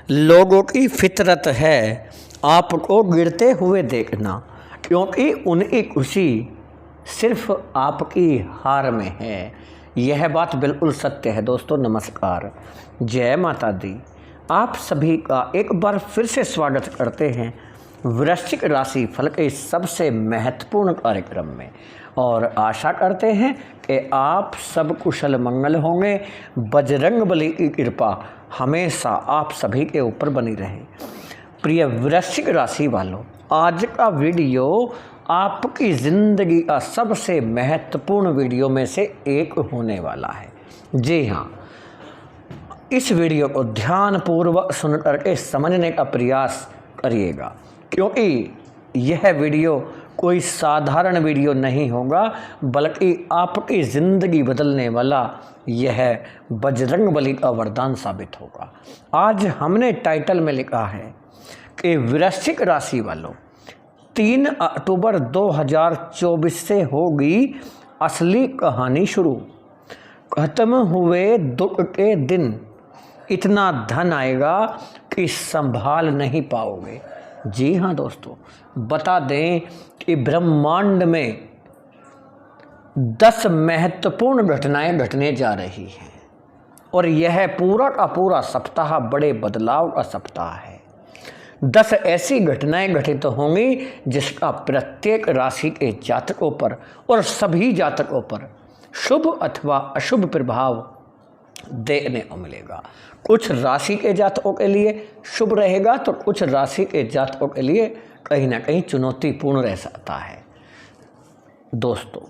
लोगों की फितरत है आपको गिरते हुए देखना, क्योंकि उनकी खुशी सिर्फ आपकी हार में है। यह बात बिल्कुल सत्य है। दोस्तों नमस्कार, जय माता दी। आप सभी का एक बार फिर से स्वागत करते हैं वृश्चिक राशि फल के सबसे महत्वपूर्ण कार्यक्रम में, और आशा करते हैं कि आप सब कुशल मंगल होंगे। बजरंग बली की कृपा हमेशा आप सभी के ऊपर बनी रहे। प्रिय वृश्चिक राशि वालों, आज का वीडियो आपकी ज़िंदगी का सबसे महत्वपूर्ण वीडियो में से एक होने वाला है। जी हाँ, इस वीडियो को ध्यानपूर्वक सुन करके समझने का प्रयास करिएगा, क्योंकि यह वीडियो कोई साधारण वीडियो नहीं होगा, बल्कि आपकी ज़िंदगी बदलने वाला यह बजरंग बली का वरदान साबित होगा। आज हमने टाइटल में लिखा है कि वृश्चिक राशि वालों, 3 अक्टूबर 2024 से होगी असली कहानी शुरू। खत्म हुए दुख के दिन, इतना धन आएगा कि संभाल नहीं पाओगे। जी हाँ दोस्तों, बता दें कि ब्रह्मांड में 10 महत्वपूर्ण घटनाएं घटने जा रही हैं, और यह पूरा का पूरा सप्ताह बड़े बदलाव का सप्ताह है। 10 ऐसी घटनाएं घटित होंगी जिसका प्रत्येक राशि के जातकों पर और सभी जातकों पर शुभ अथवा अशुभ प्रभाव देखने को मिलेगा। कुछ राशि के जातकों के लिए शुभ रहेगा, तो कुछ राशि के जातकों के लिए कहीं ना कहीं चुनौतीपूर्ण रह सकता है। दोस्तों,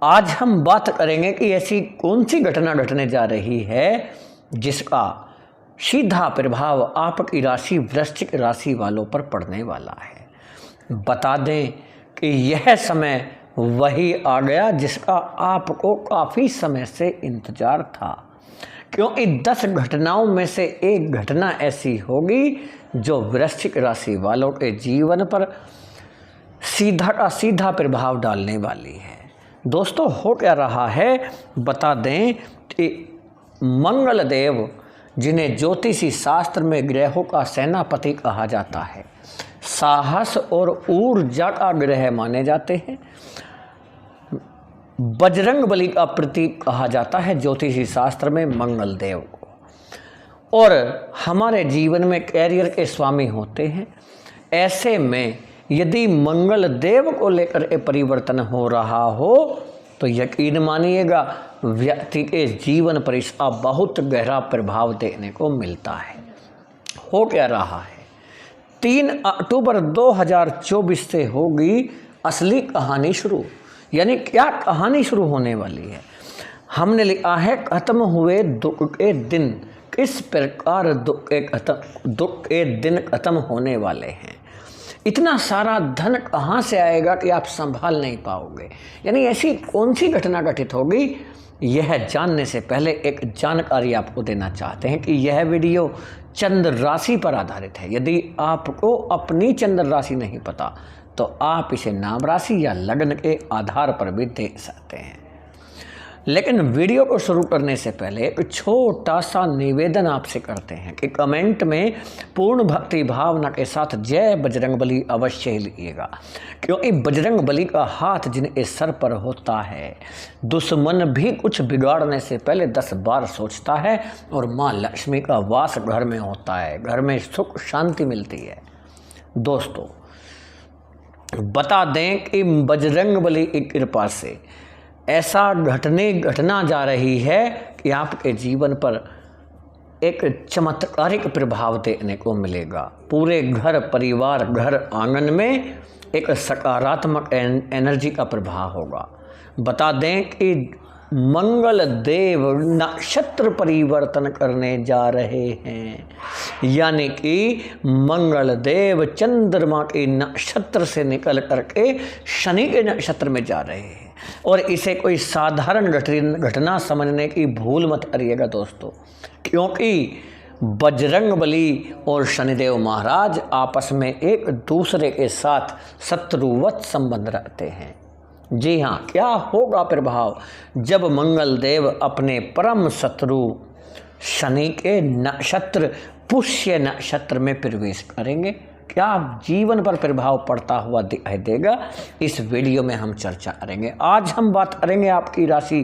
आज हम बात करेंगे कि ऐसी कौन सी घटना घटने जा रही है जिसका सीधा प्रभाव आपकी राशि वृश्चिक राशि वालों पर पड़ने वाला है। बता दें कि यह समय वही आ गया जिसका आपको काफ़ी समय से इंतजार था, क्योंकि 10 घटनाओं में से एक घटना ऐसी होगी जो वृश्चिक राशि वालों के जीवन पर सीधा का सीधा प्रभाव डालने वाली है। दोस्तों, हो क्या रहा है, बता दें कि मंगल देव, जिन्हें ज्योतिषी शास्त्र में ग्रहों का सेनापति कहा जाता है, साहस और ऊर्जा का ग्रह माने जाते हैं, बजरंग बली का प्रतीक कहा जाता है ज्योतिषी शास्त्र में मंगल देव को, और हमारे जीवन में कैरियर के स्वामी होते हैं। ऐसे में यदि मंगल देव को लेकर के परिवर्तन हो रहा हो तो यकीन मानिएगा व्यक्ति के जीवन पर इसका बहुत गहरा प्रभाव देखने को मिलता है। हो क्या रहा है, 3 अक्टूबर 2024 से होगी असली कहानी शुरू। यानी क्या कहानी शुरू होने वाली है? हमने लिखा है खत्म हुए दुख के दिन। किस प्रकार दुख के दिन खत्म होने वाले हैं? इतना सारा धन कहाँ से आएगा कि आप संभाल नहीं पाओगे? यानी ऐसी कौन सी घटना घटित होगी? यह जानने से पहले एक जानकारी आपको देना चाहते हैं कि यह वीडियो चंद्र राशि पर आधारित है। यदि आपको अपनी चंद्र राशि नहीं पता तो आप इसे नाम राशि या लग्न के आधार पर भी देख सकते हैं। लेकिन वीडियो को शुरू करने से पहले एक छोटा सा निवेदन आपसे करते हैं कि कमेंट में पूर्ण भक्ति भावना के साथ जय बजरंग बली अवश्य ही लिखिएगा, क्योंकि बजरंग बली का हाथ जिनके सर पर होता है, दुश्मन भी कुछ बिगाड़ने से पहले 10 बार सोचता है, और माँ लक्ष्मी का वास घर में होता है, घर में सुख शांति मिलती है। दोस्तों, बता दें कि बजरंग बली की कृपा से ऐसा घटना जा रही है कि आपके जीवन पर एक चमत्कारिक प्रभाव देखने को मिलेगा। पूरे घर परिवार, घर आंगन में एक सकारात्मक एनर्जी का प्रभाव होगा। बता दें कि मंगल देव नक्षत्र परिवर्तन करने जा रहे हैं, यानी कि मंगल देव चंद्रमा के नक्षत्र से निकल करके शनि के नक्षत्र में जा रहे हैं। और इसे कोई साधारण घटना समझने की भूल मत करिएगा दोस्तों, क्योंकि बजरंग बली और शनिदेव महाराज आपस में एक दूसरे के साथ शत्रुवत संबंध रखते हैं। जी हाँ, क्या होगा प्रभाव जब मंगल देव अपने परम शत्रु शनि के नक्षत्र पुष्य नक्षत्र में प्रवेश करेंगे। क्या जीवन पर प्रभाव पड़ता हुआ दिखाई देगा, इस वीडियो में हम चर्चा करेंगे। आज हम बात करेंगे आपकी राशि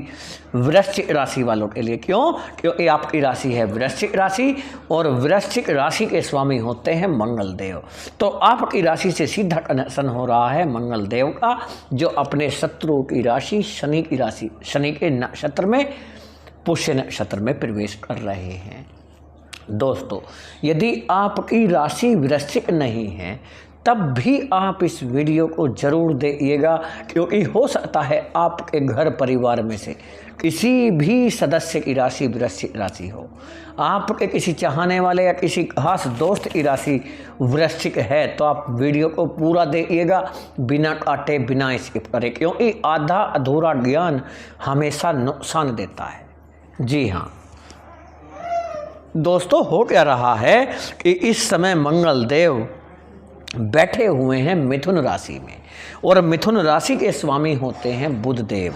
वृश्चिक राशि वालों के लिए। क्यों? क्योंकि आपकी राशि है वृश्चिक राशि और वृश्चिक राशि के स्वामी होते हैं मंगल देव। तो आपकी राशि से सीधा कनेक्शन हो रहा है मंगल देव का, जो अपने शत्रुओं की राशि शनि की राशि शनि के नक्षत्र में पुष्य नक्षत्र में प्रवेश कर रहे हैं। दोस्तों, यदि आपकी राशि वृश्चिक नहीं है तब भी आप इस वीडियो को जरूर देखिएगा, क्योंकि हो सकता है आपके घर परिवार में से किसी भी सदस्य की राशि वृश्चिक राशि हो। आपके किसी चाहने वाले या किसी खास दोस्त की राशि वृश्चिक है तो आप वीडियो को पूरा देखिएगा, बिना काटे बिना स्किप करे, क्योंकि आधा अधूरा ज्ञान हमेशा नुकसान देता है। जी हाँ दोस्तों, हो क्या रहा है कि इस समय मंगल देव बैठे हुए हैं मिथुन राशि में और मिथुन राशि के स्वामी होते हैं बुध देव।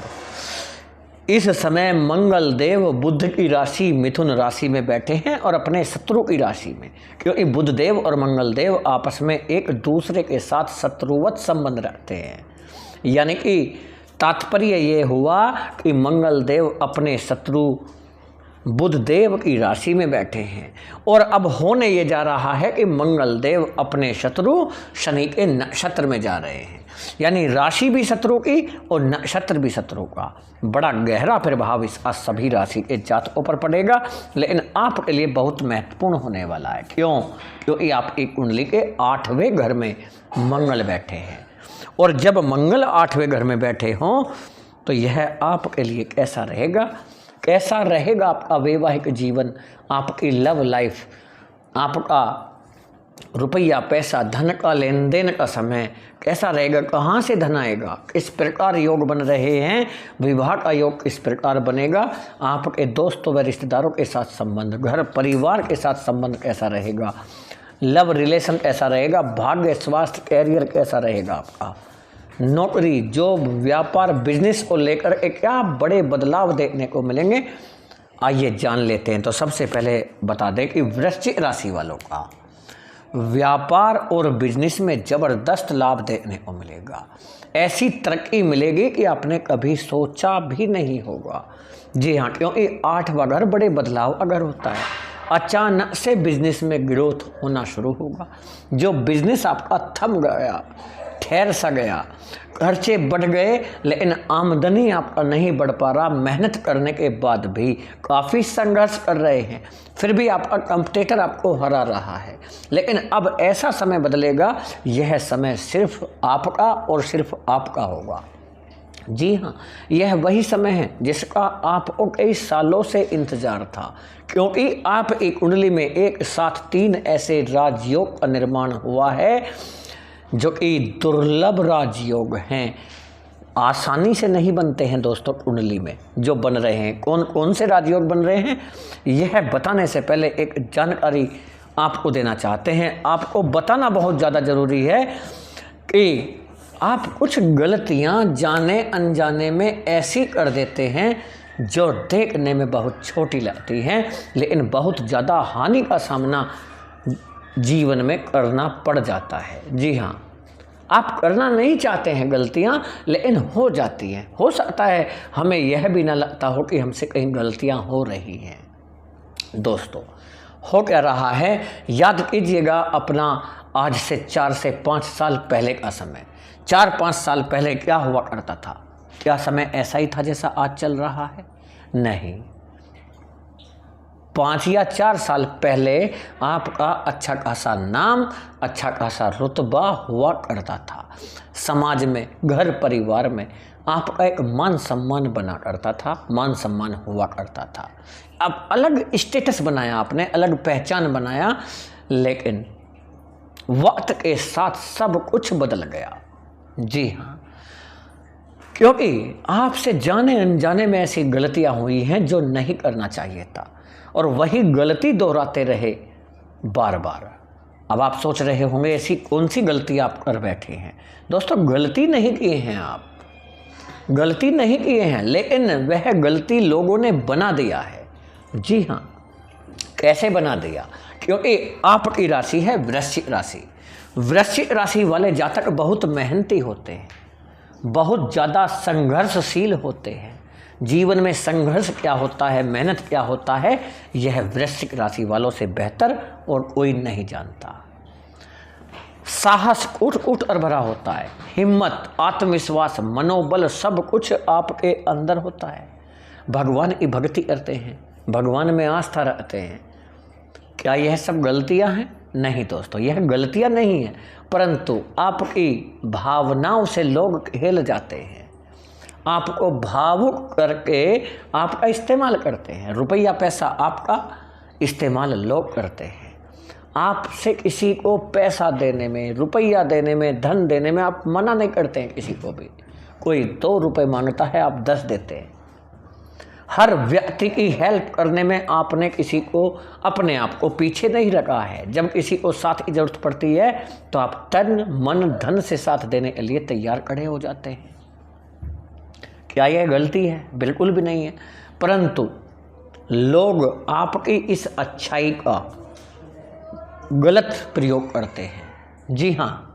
इस समय मंगल देव बुध की राशि मिथुन राशि में बैठे हैं और अपने शत्रु की राशि में, क्योंकि बुध देव और मंगल देव आपस में एक दूसरे के साथ शत्रुवत संबंध रखते हैं। यानी कि तात्पर्य ये हुआ कि मंगल देव अपने शत्रु बुध देव की राशि में बैठे हैं और अब होने ये जा रहा है कि मंगल देव अपने शत्रु शनि के नक्षत्र में जा रहे हैं। यानी राशि भी शत्रु की और नक्षत्र भी शत्रु का। बड़ा गहरा प्रभाव इस सभी राशि के जातकों पर पड़ेगा, लेकिन आपके लिए बहुत महत्वपूर्ण होने वाला है। क्यों? क्योंकि आपकी कुंडली के 8वें घर में मंगल बैठे हैं और जब मंगल 8वें घर में बैठे हों तो यह आपके लिए कैसा रहेगा, कैसा रहेगा आपका वैवाहिक जीवन, आपकी लव लाइफ, आपका रुपया पैसा धन का लेन देन का समय कैसा रहेगा, कहाँ से धन आएगा, किस प्रकार योग बन रहे हैं, विवाह का योग किस प्रकार बनेगा, आपके दोस्तों व रिश्तेदारों के साथ संबंध, घर परिवार के साथ संबंध कैसा रहेगा, लव रिलेशन कैसा रहेगा, भाग्य स्वास्थ्य कैरियर कैसा रहेगा, आपका नौकरी जॉब व्यापार बिजनेस को लेकर के क्या बड़े बदलाव देखने को मिलेंगे, आइए जान लेते हैं। तो सबसे पहले बता दें कि वृश्चिक राशि वालों का व्यापार और बिजनेस में ज़बरदस्त लाभ देखने को मिलेगा। ऐसी तरक्की मिलेगी कि आपने कभी सोचा भी नहीं होगा। जी हाँ, क्योंकि 8वां घर बड़े बदलाव अगर होता है, अचानक से बिजनेस में ग्रोथ होना शुरू होगा। जो बिजनेस आपका थम गया, ठहर सा गया, खर्चे बढ़ गए, लेकिन आमदनी आपका नहीं बढ़ पा रहा, मेहनत करने के बाद भी काफ़ी संघर्ष कर रहे हैं, फिर भी आपका कंपटीटर आपको हरा रहा है, लेकिन अब ऐसा समय बदलेगा, यह समय सिर्फ आपका और सिर्फ आपका होगा। जी हाँ, यह वही समय है जिसका आपको कई सालों से इंतजार था, क्योंकि आप एक कुंडली में एक साथ 3 ऐसे राजयोग का निर्माण हुआ है जो कि दुर्लभ राजयोग हैं, आसानी से नहीं बनते हैं। दोस्तों, कुंडली में जो बन रहे हैं, कौन कौन से राजयोग बन रहे हैं, यह बताने से पहले एक जानकारी आपको देना चाहते हैं। आपको बताना बहुत ज़्यादा ज़रूरी है कि आप कुछ गलतियां जाने अनजाने में ऐसी कर देते हैं जो देखने में बहुत छोटी लगती हैं, लेकिन बहुत ज़्यादा हानि का सामना जीवन में करना पड़ जाता है। जी हाँ, आप करना नहीं चाहते हैं गलतियां, लेकिन हो जाती हैं। हो सकता है हमें यह भी ना लगता हो कि हमसे कहीं गलतियां हो रही हैं। दोस्तों, हो क्या रहा है, याद कीजिएगा अपना आज से 4 से 5 साल पहले का समय। 4-5 साल पहले क्या हुआ करता था? क्या समय ऐसा ही था जैसा आज चल रहा है? नहीं। 5 या 4 साल पहले आपका अच्छा खासा नाम, अच्छा खासा रुतबा हुआ करता था। समाज में, घर परिवार में आपका एक मान सम्मान बना करता था, मान सम्मान हुआ करता था। अब अलग स्टेटस बनाया आपने, अलग पहचान बनाया, लेकिन वक्त के साथ सब कुछ बदल गया। जी हाँ, क्योंकि आपसे जाने अनजाने में ऐसी गलतियां हुई हैं जो नहीं करना चाहिए था, और वही गलती दोहराते रहे बार बार। अब आप सोच रहे होंगे ऐसी कौन सी गलती आप कर बैठे हैं। दोस्तों, गलती नहीं किए हैं आप, गलती नहीं किए हैं, लेकिन वह गलती लोगों ने बना दिया है। जी हाँ, कैसे बना दिया? क्योंकि आपकी राशि है वृश्चिक राशि। वृश्चिक राशि वाले जातक बहुत मेहनती होते हैं, बहुत ज़्यादा संघर्षशील होते हैं। जीवन में संघर्ष क्या होता है, मेहनत क्या होता है, यह वृश्चिक राशि वालों से बेहतर और कोई नहीं जानता। साहस उठ और भरा होता है, हिम्मत, आत्मविश्वास, मनोबल सब कुछ आपके अंदर होता है। भगवान की भक्ति करते हैं, भगवान में आस्था रखते हैं। क्या यह सब गलतियां हैं? नहीं दोस्तों, यह गलतियां नहीं है, परंतु आपकी भावनाओं से लोग हिल जाते हैं, आपको भावुक करके आपका इस्तेमाल करते हैं। रुपया पैसा आपका इस्तेमाल लोग करते हैं। आपसे किसी को पैसा देने में, रुपया देने में, धन देने में आप मना नहीं करते हैं किसी को भी। कोई 2 रुपये मांगता है, आप 10 देते हैं। हर व्यक्ति की हेल्प करने में आपने किसी को, अपने आप को पीछे नहीं रखा है। जब किसी को साथ की जरूरत पड़ती है तो आप तन मन धन से साथ देने के लिए तैयार खड़े हो जाते हैं। क्या यह गलती है? बिल्कुल भी नहीं है, परंतु लोग आपकी इस अच्छाई का गलत प्रयोग करते हैं। जी हाँ,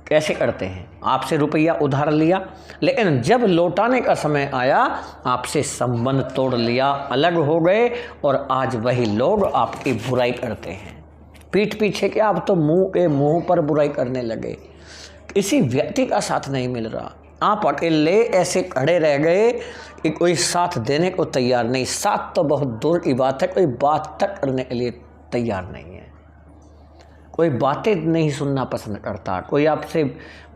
कैसे करते हैं? आपसे रुपया उधार लिया, लेकिन जब लौटाने का समय आया आपसे संबंध तोड़ लिया, अलग हो गए, और आज वही लोग आपकी बुराई करते हैं। पीठ पीछे के आप तो मुंह के मुंह पर बुराई करने लगे। किसी व्यक्ति का साथ नहीं मिल रहा, आप अकेले ऐसे खड़े रह गए कि कोई साथ देने को तैयार नहीं। साथ तो बहुत दूर की बात है, कोई बात तक करने के लिए तैयार नहीं है। कोई बातें नहीं सुनना पसंद करता, कोई आपसे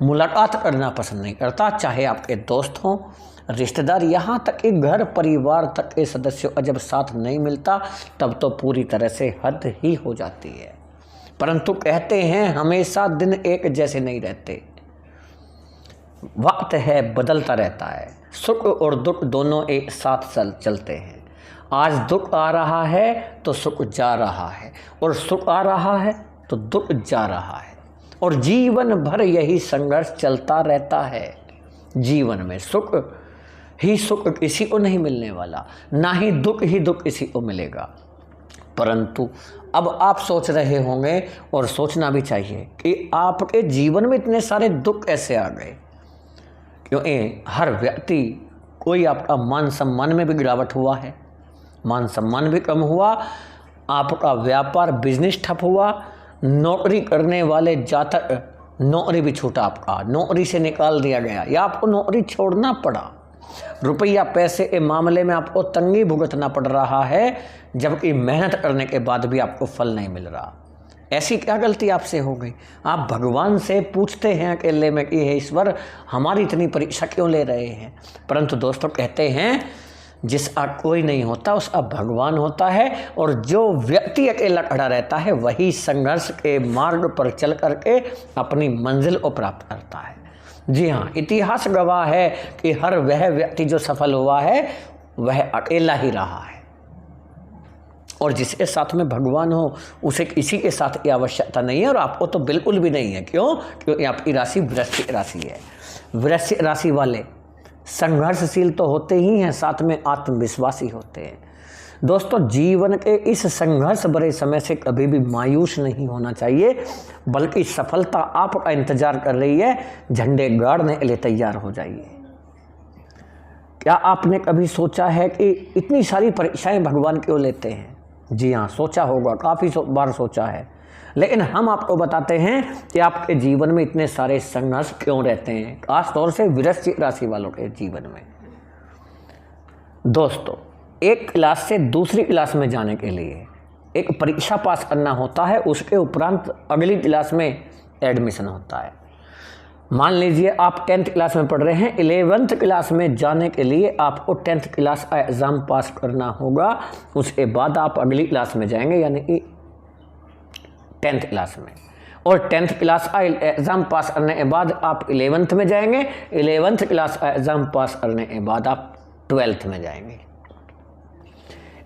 मुलाकात करना पसंद नहीं करता, चाहे आपके दोस्त हों, रिश्तेदार, यहाँ तक कि घर परिवार तक के सदस्यों का जब साथ नहीं मिलता तब तो पूरी तरह से हद ही हो जाती है। परंतु कहते हैं हमेशा दिन एक जैसे नहीं रहते, वक्त है बदलता रहता है। सुख और दुख दोनों एक साथ चलते हैं। आज दुख आ रहा है तो सुख जा रहा है, और सुख आ रहा है तो दुख जा रहा है, और जीवन भर यही संघर्ष चलता रहता है। जीवन में सुख ही सुख किसी को नहीं मिलने वाला, ना ही दुख किसी को मिलेगा। परंतु अब आप सोच रहे होंगे, और सोचना भी चाहिए, कि आपके जीवन में इतने सारे दुख कैसे आ गए। क्योंकि हर व्यक्ति, कोई आपका मान सम्मान में भी गिरावट हुआ है, मान सम्मान भी कम हुआ, आपका व्यापार बिजनेस ठप हुआ, नौकरी करने वाले जातक नौकरी भी छूटा, आपका नौकरी से निकाल दिया गया या आपको नौकरी छोड़ना पड़ा। रुपया पैसे के मामले में आपको तंगी भुगतना पड़ रहा है, जबकि मेहनत करने के बाद भी आपको फल नहीं मिल रहा। ऐसी क्या गलती आपसे हो गई? आप भगवान से पूछते हैं अकेले में कि हे ईश्वर, हमारी इतनी परीक्षा क्यों ले रहे हैं? परंतु दोस्तों, कहते हैं जिसका कोई नहीं होता उसका भगवान होता है, और जो व्यक्ति अकेला खड़ा रहता है वही संघर्ष के मार्ग पर चल करके अपनी मंजिल को प्राप्त करता है। जी हाँ, इतिहास गवाह है कि हर वह व्यक्ति जो सफल हुआ है वह अकेला ही रहा है, और जिसके साथ में भगवान हो उसे किसी के साथ की आवश्यकता नहीं है, और आपको तो बिल्कुल भी नहीं है। क्यों? क्योंकि आपकी राशि वृश्चिक राशि है। वृश्चिक राशि वाले संघर्षशील तो होते ही हैं, साथ में आत्मविश्वासी होते हैं। दोस्तों, जीवन के इस संघर्ष भरे समय से कभी भी मायूस नहीं होना चाहिए, बल्कि सफलता आपका इंतजार कर रही है। झंडे गाड़ने के लिए तैयार हो जाइए। क्या आपने कभी सोचा है कि इतनी सारी परीक्षाएं भगवान क्यों लेते हैं? जी हाँ, सोचा होगा, काफ़ी बार सोचा है, लेकिन हम आपको बताते हैं कि आपके जीवन में इतने सारे संघर्ष क्यों रहते हैं, खास तौर से वृश्चिक राशि वालों के जीवन में। दोस्तों, एक क्लास से दूसरी क्लास में जाने के लिए एक परीक्षा पास करना होता है, उसके उपरांत अगली क्लास में एडमिशन होता है। मान लीजिए आप 10th क्लास में पढ़ रहे हैं, 11th क्लास में जाने के लिए आपको 10th क्लास का एग्ज़ाम पास करना होगा, उसके बाद आप अगली क्लास में जाएंगे, यानी कि 10th क्लास में। और 10th क्लास का एग्ज़ाम पास करने के बाद आप 11th में जाएंगे, 11th क्लास का एग्ज़ाम पास करने के बाद आप 12th में जाएंगे।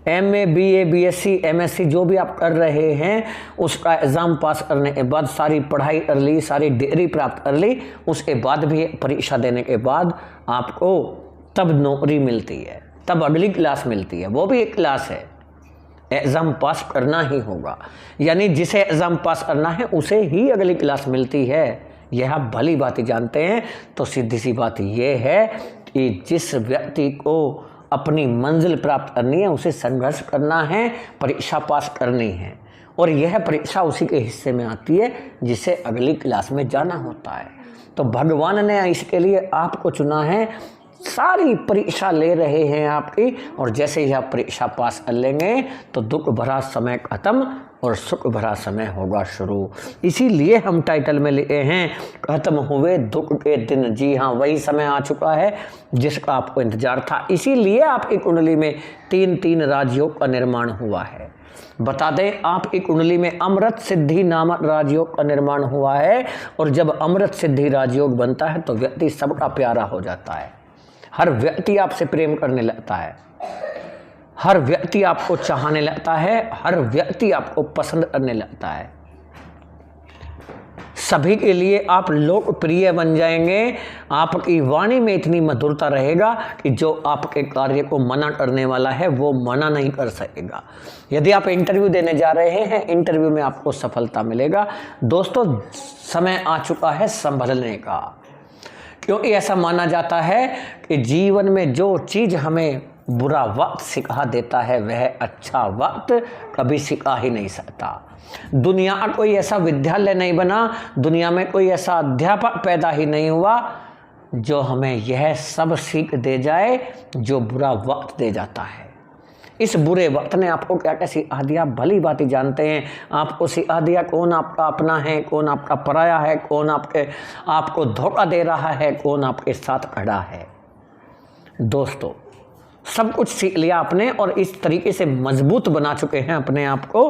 MA, BA, BSc, MSc जो भी आप कर रहे हैं, उसका एग्ज़ाम पास करने के बाद सारी पढ़ाई कर ली, सारी डिग्री प्राप्त कर ली, उसके बाद भी परीक्षा देने के बाद आपको तब नौकरी मिलती है, तब अगली क्लास मिलती है, वो भी एक क्लास है। एग्ज़ाम पास करना ही होगा, यानी जिसे एग्ज़ाम पास करना है उसे ही अगली क्लास मिलती है, यह आप भली बात जानते हैं। तो सीधी सी बात ये है कि जिस व्यक्ति को अपनी मंजिल प्राप्त करनी है उसे संघर्ष करना है, परीक्षा पास करनी है, और यह परीक्षा उसी के हिस्से में आती है जिसे अगली क्लास में जाना होता है। तो भगवान ने इसके लिए आपको चुना है, सारी परीक्षा ले रहे हैं आपकी, और जैसे ही आप परीक्षा पास कर लेंगे तो दुख भरा समय खत्म और सुख भरा समय होगा शुरू। इसीलिए हम टाइटल में लिए हैं खत्म हुए दुख के दिन। जी हाँ, वही समय आ चुका है जिसका आपको इंतजार था। इसीलिए आपकी कुंडली में 3 राजयोग का निर्माण हुआ है। बता दें, आपकी कुंडली में अमृत सिद्धि नामक राजयोग का निर्माण हुआ है, और जब अमृत सिद्धि राजयोग बनता है तो व्यक्ति सबका प्यारा हो जाता है। हर व्यक्ति आपसे प्रेम करने लगता है, हर व्यक्ति आपको चाहने लगता है, हर व्यक्ति आपको पसंद करने लगता है। सभी के लिए आप लोकप्रिय बन जाएंगे। आपकी वाणी में इतनी मधुरता रहेगा कि जो आपके कार्य को मना करने वाला है वो मना नहीं कर सकेगा। यदि आप इंटरव्यू देने जा रहे हैं, इंटरव्यू में आपको सफलता मिलेगा। दोस्तों, समय आ चुका है संभलने का, क्योंकि ऐसा माना जाता है कि जीवन में जो चीज़ हमें बुरा वक्त सिखा देता है वह अच्छा वक्त कभी सिखा ही नहीं सकता। दुनिया का कोई ऐसा विद्यालय नहीं बना, दुनिया में कोई ऐसा अध्यापक पैदा ही नहीं हुआ जो हमें यह सब सीख दे जाए जो बुरा वक्त दे जाता है। इस बुरे वक्त ने आपको क्या क्या सिखा दिया, भली बात जानते हैं। आपको सिखा दिया कौन आपका अपना है, कौन आपका पराया है, कौन आपको धोखा दे रहा है, कौन आपके साथ खड़ा है। दोस्तों, सब कुछ सीख लिया आपने और इस तरीके से मजबूत बना चुके हैं अपने आप को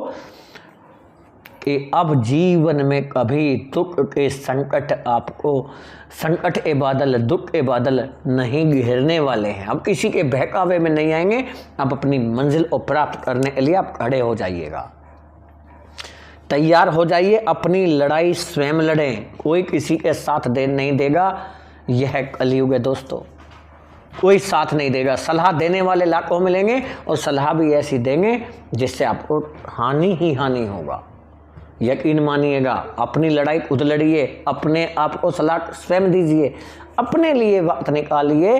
कि अब जीवन में कभी दुख के संकट संकट के बादल, दुख के बादल नहीं घेरने वाले हैं। अब किसी के बहकावे में नहीं आएंगे। आप अपनी मंजिल को प्राप्त करने के लिए आप खड़े हो जाइएगा, तैयार हो जाइए। अपनी लड़ाई स्वयं लड़ें, कोई किसी के साथ नहीं देगा। यह कलयुग है दोस्तों, कोई साथ नहीं देगा। सलाह देने वाले लाखों मिलेंगे और सलाह भी ऐसी देंगे जिससे आपको हानि ही हानि होगा। यकीन मानिएगा, अपनी लड़ाई खुद लड़िए, अपने आप को सलाह स्वयं दीजिए, अपने लिए वक्त निकालिए,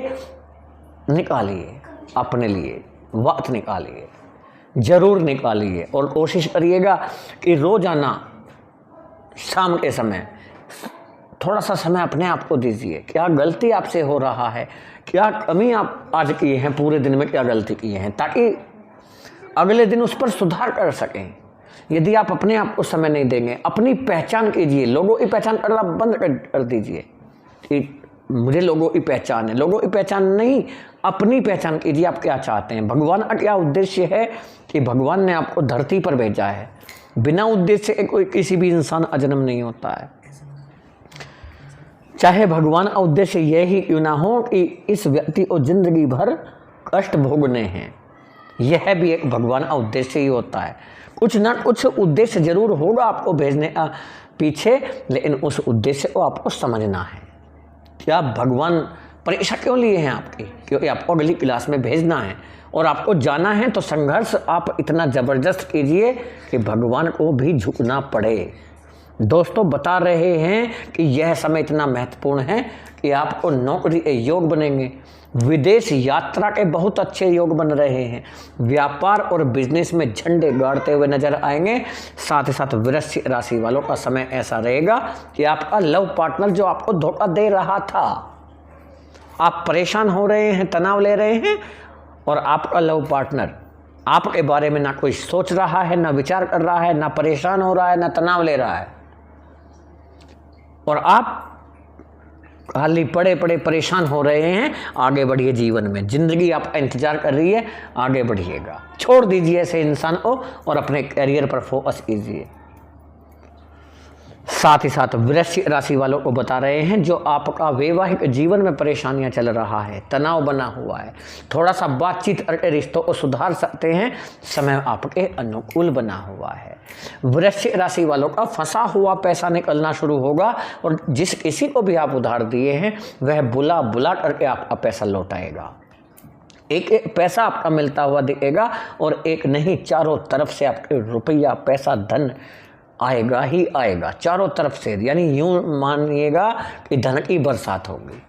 अपने लिए वक्त निकालिए, ज़रूर निकालिए। और कोशिश करिएगा कि रोज़ाना शाम के समय थोड़ा सा समय अपने आप को दीजिए। क्या गलती आपसे हो रहा है, क्या कमी आप आज किए हैं, पूरे दिन में क्या गलती किए हैं, ताकि अगले दिन उस पर सुधार कर सकें। यदि आप अपने आप को समय नहीं देंगे, अपनी पहचान कीजिए। लोगों की पहचान करना बंद कर दीजिए कि मुझे लोगों की पहचान है। लोगों की पहचान नहीं, अपनी पहचान कीजिए। आप क्या चाहते हैं, भगवान का क्या उद्देश्य है कि भगवान ने आपको धरती पर भेजा है। बिना उद्देश्य के कोई किसी भी इंसान अजन्म नहीं होता है। चाहे भगवान का उद्देश्य यही क्यों ना हो कि इस व्यक्ति को जिंदगी भर कष्ट भोगने हैं, यह भी एक भगवान का उद्देश्य ही होता है। कुछ ना कुछ उद्देश्य जरूर होगा आपको भेजने का पीछे, लेकिन उस उद्देश्य को आपको समझना है। क्या भगवान परीक्षा क्यों लिए हैं आपकी, क्योंकि आपको अगली क्लास में भेजना है और आपको जाना है। तो संघर्ष आप इतना ज़बरदस्त कीजिए कि भगवान को भी झुकना पड़े। दोस्तों, बता रहे हैं कि यह समय इतना महत्वपूर्ण है कि आपको नौकरी के योग बनेंगे, विदेश यात्रा के बहुत अच्छे योग बन रहे हैं, व्यापार और बिजनेस में झंडे गाड़ते हुए नजर आएंगे। साथ ही साथ वृश्चिक राशि वालों का समय ऐसा रहेगा कि आपका लव पार्टनर जो आपको धोखा दे रहा था, आप परेशान हो रहे हैं, तनाव ले रहे हैं, और आपका लव पार्टनर आपके बारे में ना कोई सोच रहा है, ना विचार कर रहा है, ना परेशान हो रहा है, ना तनाव ले रहा है, और आप खाली पड़े परेशान हो रहे हैं। आगे बढ़िए, जीवन में जिंदगी आपका इंतजार कर रही है, आगे बढ़िएगा। छोड़ दीजिए ऐसे इंसान को और अपने करियर पर फोकस कीजिए। साथ ही साथ वृश्चिक राशि वालों को बता रहे हैं जो आपका वैवाहिक जीवन में परेशानियां चल रहा है, तनाव बना हुआ है, थोड़ा सा बातचीत करके रिश्तों को सुधार सकते हैं। समय आपके अनुकूल बना हुआ है। वृश्चिक राशि वालों का फंसा हुआ पैसा निकलना शुरू होगा और जिस किसी को भी आप उधार दिए हैं वह बुला बुला करके आपका पैसा लौटाएगा। एक पैसा आपका मिलता हुआ दिखेगा और एक नहीं, चारों तरफ से आपके रुपया पैसा धन आएगा ही आएगा, चारों तरफ से। यानी यूँ मानिएगा कि धन की बरसात होगी।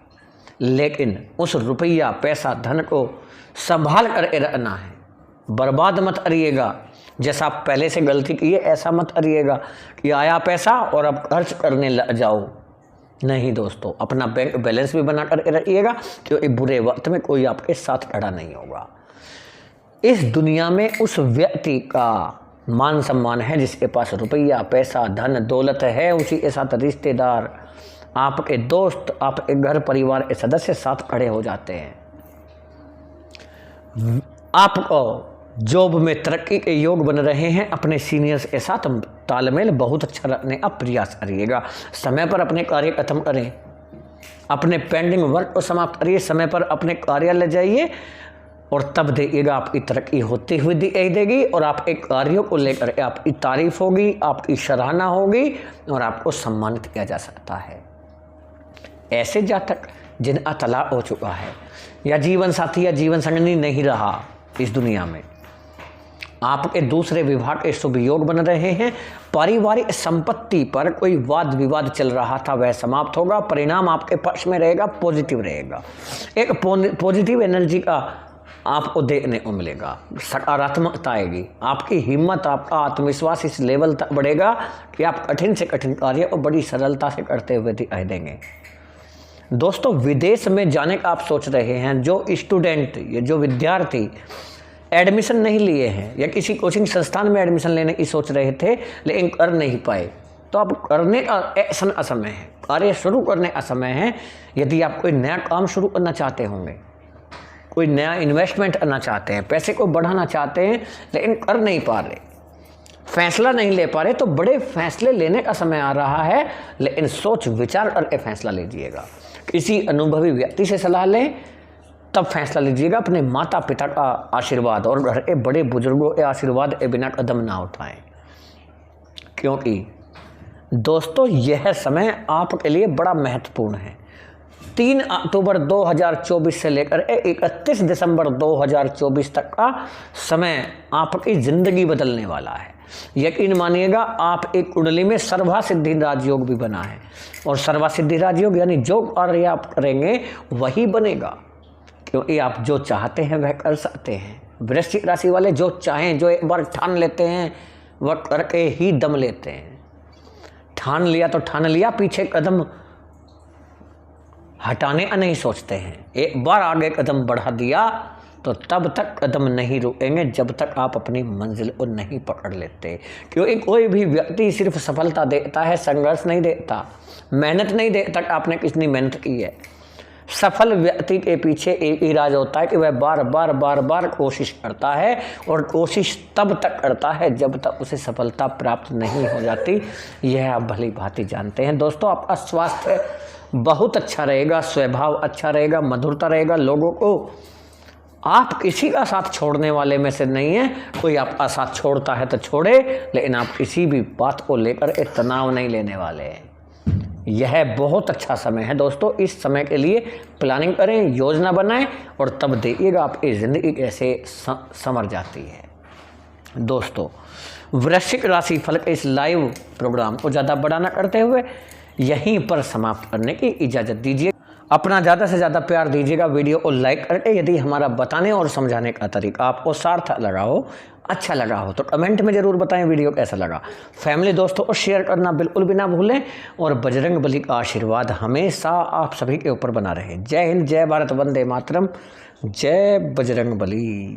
लेकिन उस रुपया पैसा धन को संभाल कर रखना है, बर्बाद मत करिएगा। जैसा आप पहले से गलती किए ऐसा मत करिएगा कि आया पैसा और अब खर्च करने लग जाओ। नहीं दोस्तों, अपना बैंक बैलेंस भी बना कर रखिएगा, क्योंकि बुरे वक्त में कोई आपके साथ खड़ा नहीं होगा। इस दुनिया में उस व्यक्ति का मान सम्मान है जिसके पास रुपया पैसा धन दौलत है, उसी के साथ रिश्तेदार, आपके दोस्त, आपके घर परिवार के सदस्य साथ खड़े हो जाते हैं। आपको जॉब में तरक्की के योग बन रहे हैं, अपने सीनियर्स के साथ तालमेल बहुत अच्छा रखने का प्रयास करिएगा। समय पर अपने कार्य खत्म करें, अपने पेंडिंग वर्क को समाप्त करिए, समय पर अपने कार्यालय जाइए और तब देखिएगा आपकी तरक्की होती हुई दिखाई देगी और आपके कार्यों को लेकर आपकी तारीफ होगी, आपकी सराहना होगी और आपको सम्मानित किया जा सकता है। ऐसे जातक जिनका तलाक हो चुका है या जीवन साथी या जीवन संगनी नहीं रहा इस दुनिया में, आपके दूसरे विभाग के शुभ योग बन रहे हैं, पारिवारिक संपत्ति पर कोई वाद विवाद चल रहा था वह समाप्त होगा, परिणाम आपके पक्ष में रहेगा, पॉजिटिव रहेगा। एक पॉजिटिव एनर्जी का आपको देखने को मिलेगा, सकारात्मकता आएगी, आपकी हिम्मत, आपका आत्मविश्वास इस लेवल तक बढ़ेगा कि आप कठिन से कठिन कार्य को बड़ी सरलता से करते हुए दिखाई देंगे। दोस्तों, विदेश में जाने का आप सोच रहे हैं, जो स्टूडेंट, ये जो विद्यार्थी एडमिशन नहीं लिए हैं या किसी कोचिंग संस्थान में एडमिशन लेने की सोच रहे थे लेकिन कर नहीं पाए, तो अब करने का असमय है, कार्य शुरू करने का समय है। यदि आप कोई नया काम शुरू करना चाहते होंगे, कोई नया इन्वेस्टमेंट करना चाहते हैं, पैसे को बढ़ाना चाहते हैं लेकिन कर नहीं पा रहे, फैसला नहीं ले पा रहे, तो बड़े फैसले लेने का समय आ रहा है। लेकिन सोच विचार करके फैसला लीजिएगा, किसी अनुभवी व्यक्ति से सलाह लें तब फैसला लीजिएगा। अपने माता पिता का आशीर्वाद और घर के बड़े बुजुर्गों के आशीर्वाद के बिना कदम ना उठाएं, क्योंकि दोस्तों यह समय आपके लिए बड़ा महत्वपूर्ण है। 3 अक्टूबर 2024 से लेकर 31 दिसंबर 2024 तक का समय आपकी ज़िंदगी बदलने वाला है। यकीन मानिएगा, आप एक कुंडली में सर्वासिद्धि राजयोग भी बना है और सर्वासिद्धि राजयोग यानी जो कार्य आप करेंगे वही बनेगा, क्योंकि आप जो चाहते हैं वह कर सकते हैं। वृश्चिक राशि वाले जो चाहें, जो एक बार ठान लेते हैं वह करके ही दम लेते हैं। ठान लिया तो ठान लिया, पीछे कदम हटाने का नहीं सोचते हैं। एक बार आगे कदम बढ़ा दिया तो तब तक कदम नहीं रुकेंगे जब तक आप अपनी मंजिल को नहीं पकड़ लेते। क्योंकि कोई भी व्यक्ति सिर्फ सफलता देता है, संघर्ष नहीं देता, मेहनत नहीं देता कि आपने कितनी मेहनत की है। सफल व्यक्ति के पीछे एक ही राज होता है कि वह बार बार कोशिश करता है और कोशिश तब तक करता है जब तक उसे सफलता प्राप्त नहीं हो जाती। यह आप भली भांति जानते हैं। दोस्तों, आपका स्वास्थ्य बहुत अच्छा रहेगा, स्वभाव अच्छा रहेगा, मधुरता रहेगा। लोगों को आप किसी का साथ छोड़ने वाले में से नहीं है। कोई आपका साथ छोड़ता है तो छोड़े, लेकिन आप किसी भी बात को लेकर एक तनाव नहीं लेने वाले हैं। यह बहुत अच्छा समय है दोस्तों। इस समय के लिए प्लानिंग करें, योजना बनाएं और तब देखिएगा आपकी ज़िंदगी कैसे संवर जाती है। दोस्तों, वृश्चिक राशि फल के इस लाइव प्रोग्राम को ज़्यादा बड़ा न करते हुए यहीं पर समाप्त करने की इजाज़त दीजिए। अपना ज़्यादा से ज़्यादा प्यार दीजिएगा वीडियो को लाइक करके। यदि हमारा बताने और समझाने का तरीका आपको सार्थक लगा हो, अच्छा लगा हो, तो कमेंट में ज़रूर बताएं वीडियो कैसा लगा। फैमिली दोस्तों को शेयर करना बिल्कुल भी ना भूलें और बजरंग बली का आशीर्वाद हमेशा आप सभी के ऊपर बना रहे। जय हिंद, जय भारत, वंदे मातरम, जय बजरंग बली।